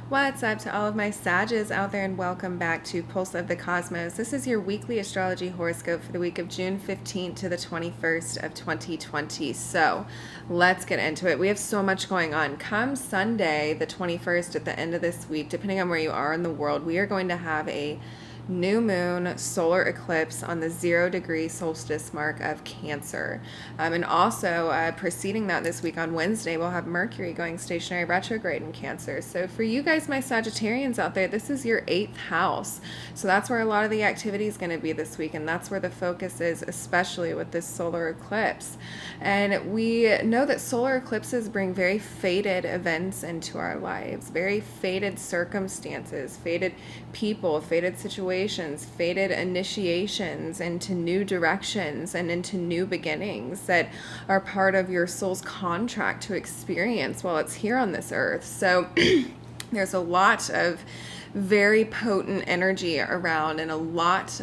What's up to all of my Sages out there, and welcome back to Pulse of the Cosmos. This is your weekly astrology horoscope for the week of June 15th to the 21st of 2020. So let's get into it. We have so much going on. Come Sunday, the 21st, at the end of this week, depending on where you are in the world, we are going to have a new moon solar eclipse on the 0-degree solstice mark of Cancer. And also preceding that this week on Wednesday, we'll have Mercury going stationary retrograde in Cancer. So for you guys, my Sagittarians out there, this is your 8th house. So that's where a lot of the activity is going to be this week, and that's where the focus is, especially with this solar eclipse. And we know that solar eclipses bring very fated events into our lives, very fated circumstances, fated people, fated situations, fated initiations into new directions and into new beginnings that are part of your soul's contract to experience while it's here on this earth. So there's a lot of very potent energy around, and a lot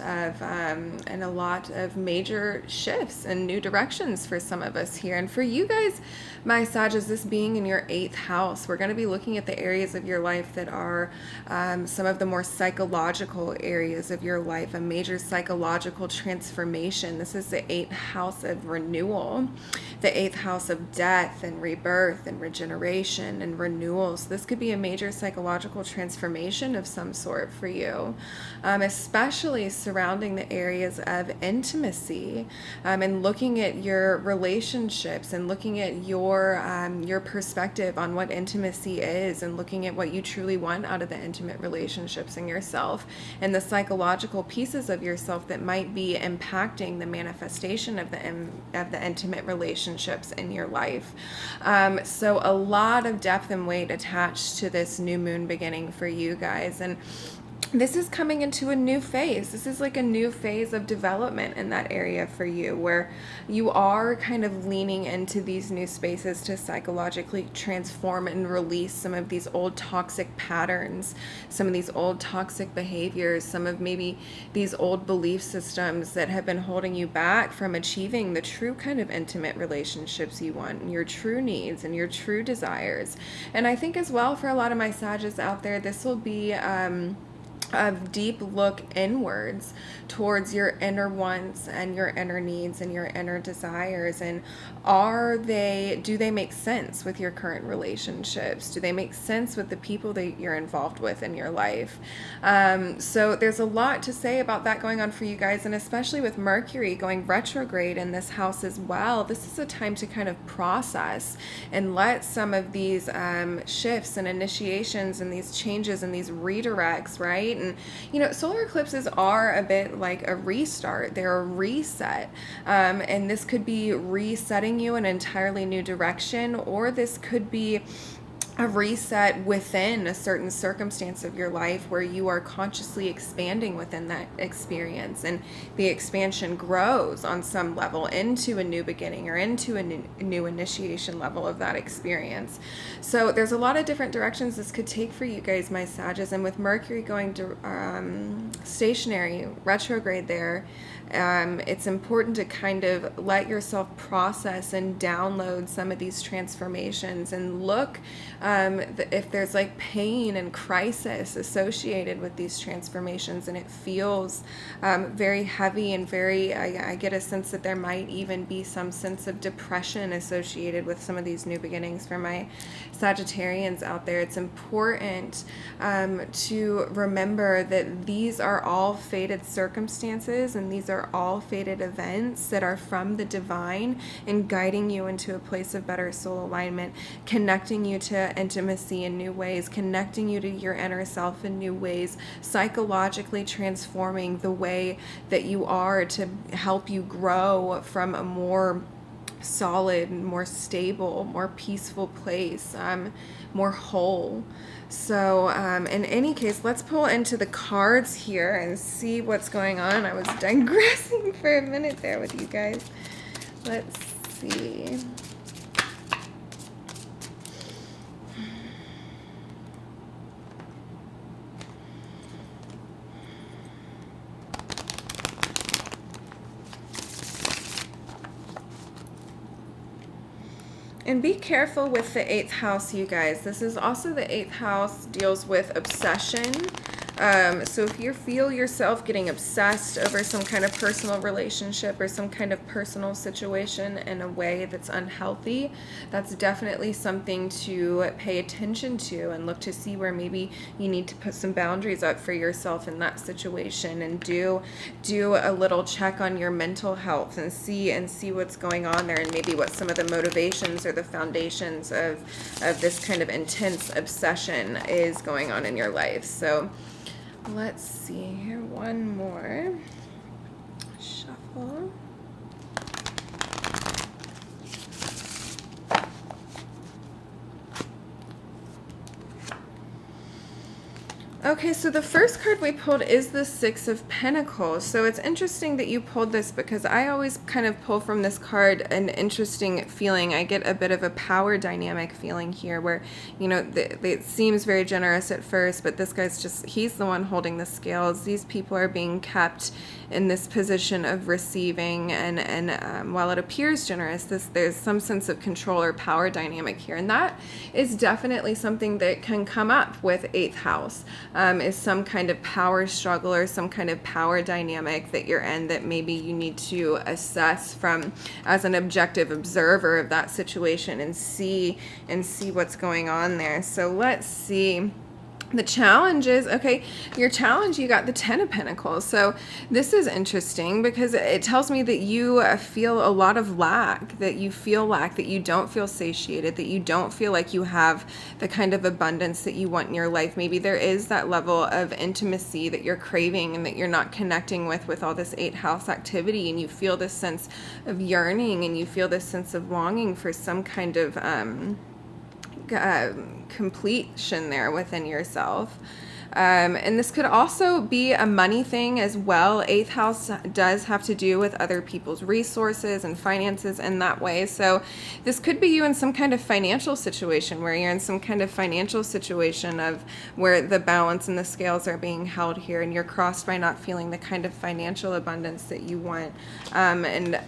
of major shifts and new directions for some of us here. And for you guys, my Sages, this being in your 8th house, we're going to be looking at the areas of your life that are some of the more psychological areas of your life, a major psychological transformation. This is the 8th house of renewal, the 8th house of death and rebirth and regeneration and renewal. So this could be a major psychological transformation of some sort for you, especially surrounding the areas of intimacy, and looking at your relationships and looking at your perspective on what intimacy is, and looking at what you truly want out of the intimate relationships in yourself, and the psychological pieces of yourself that might be impacting the manifestation of the intimate relationships in your life. So a lot of depth and weight attached to this new moon beginning for you guys. And this is coming into a new phase. This is like a new phase of development in that area for you, where you are kind of leaning into these new spaces to psychologically transform and release some of these old toxic patterns, some of these old toxic behaviors, some of maybe these old belief systems that have been holding you back from achieving the true kind of intimate relationships you want, and your true needs and your true desires. And I think as well, for a lot of my Sages out there, this will be a deep look inwards towards your inner wants and your inner needs and your inner desires. And do they make sense with your current relationships? Do they make sense with the people that you're involved with in your life? So there's a lot to say about that going on for you guys, and especially with Mercury going retrograde in this house as well. This is a time to kind of process and let some of these shifts and initiations and these changes and these redirects, right? And, you know, solar eclipses are a bit like a restart. They're a reset. And this could be resetting you in an entirely new direction, or this could be a reset within a certain circumstance of your life where you are consciously expanding within that experience, and the expansion grows on some level into a new beginning or into a new initiation level of that experience. So there's a lot of different directions this could take for you guys, my Sages. And with Mercury going to stationary retrograde there, it's important to kind of let yourself process and download some of these transformations, and look if there's like pain and crisis associated with these transformations, and it feels very heavy and very, I get a sense that there might even be some sense of depression associated with some of these new beginnings for my Sagittarians out there. It's important to remember that these are all fated circumstances, and these are all fated events that are from the divine and guiding you into a place of better soul alignment, connecting you to intimacy in new ways, connecting you to your inner self in new ways, psychologically transforming the way that you are to help you grow from a more solid, more stable, more peaceful place, more whole. So in any case, let's pull into the cards here and see what's going on. I was digressing for a minute there with you guys. Let's see. And be careful with the 8th house, you guys. This is also the 8th house, deals with obsession. So if you feel yourself getting obsessed over some kind of personal relationship or some kind of personal situation in a way that's unhealthy, that's definitely something to pay attention to and look to see where maybe you need to put some boundaries up for yourself in that situation, and do a little check on your mental health and see what's going on there, and maybe what some of the motivations or the foundations of this kind of intense obsession is going on in your life. So let's see here, one more shuffle. Okay, so the first card we pulled is the Six of Pentacles. So it's interesting that you pulled this, because I always kind of pull from this card an interesting feeling. I get a bit of a power dynamic feeling here where, you know, it seems very generous at first, but this guy's just, he's the one holding the scales. These people are being kept in this position of receiving, and while it appears generous, there's some sense of control or power dynamic here, and that is definitely something that can come up with 8th house. Is some kind of power struggle or some kind of power dynamic that you're in that maybe you need to assess from as an objective observer of that situation and see what's going on there. So let's see. The challenge is, okay, your challenge, you got the 10 of Pentacles. So this is interesting because it tells me that you feel a lot of lack, that you don't feel satiated, that you don't feel like you have the kind of abundance that you want in your life. Maybe there is that level of intimacy that you're craving and that you're not connecting with all this 8th house activity, and you feel this sense of yearning and you feel this sense of longing for some kind of completion there within yourself. And this could also be a money thing as well. 8th house does have to do with other people's resources and finances in that way. So this could be you in some kind of financial situation where you're in some kind of financial situation of where the balance and the scales are being held here, and you're crossed by not feeling the kind of financial abundance that you want, and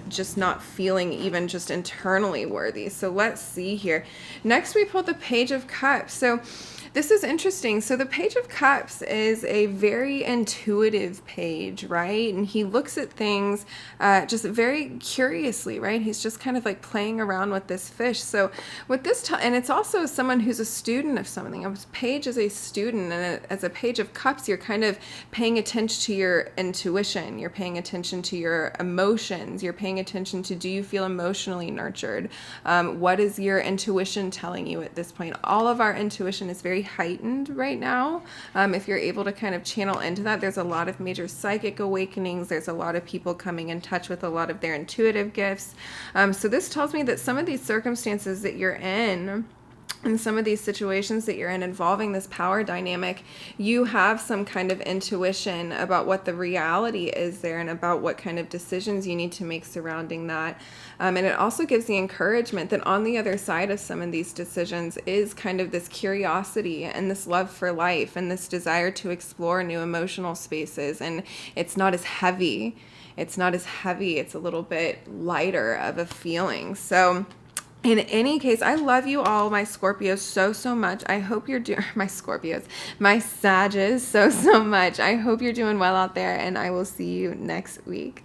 just not feeling even just internally worthy. So let's see here. Next we pulled the Page of Cups. So this is interesting. So the Page of Cups is a very intuitive page, right? And he looks at things just very curiously, right? He's just kind of like playing around with this fish. So with this, and it's also someone who's a student of something. A page is a student, and as a Page of Cups, you're kind of paying attention to your intuition. You're paying attention to your emotions. You're paying attention to, do you feel emotionally nurtured? What is your intuition telling you at this point? All of our intuition is very heightened right now. If you're able to kind of channel into that, there's a lot of major psychic awakenings. There's a lot of people coming in touch with a lot of their intuitive gifts. So this tells me that some of these circumstances that you're in, in some of these situations that you're in involving this power dynamic, you have some kind of intuition about what the reality is there and about what kind of decisions you need to make surrounding that. And it also gives the encouragement that on the other side of some of these decisions is kind of this curiosity and this love for life and this desire to explore new emotional spaces. And it's not as heavy. It's a little bit lighter of a feeling. So in any case, I love you all, my Scorpios, so much. I hope you're doing, my Scorpios, my Sages, so much. I hope you're doing well out there, and I will see you next week.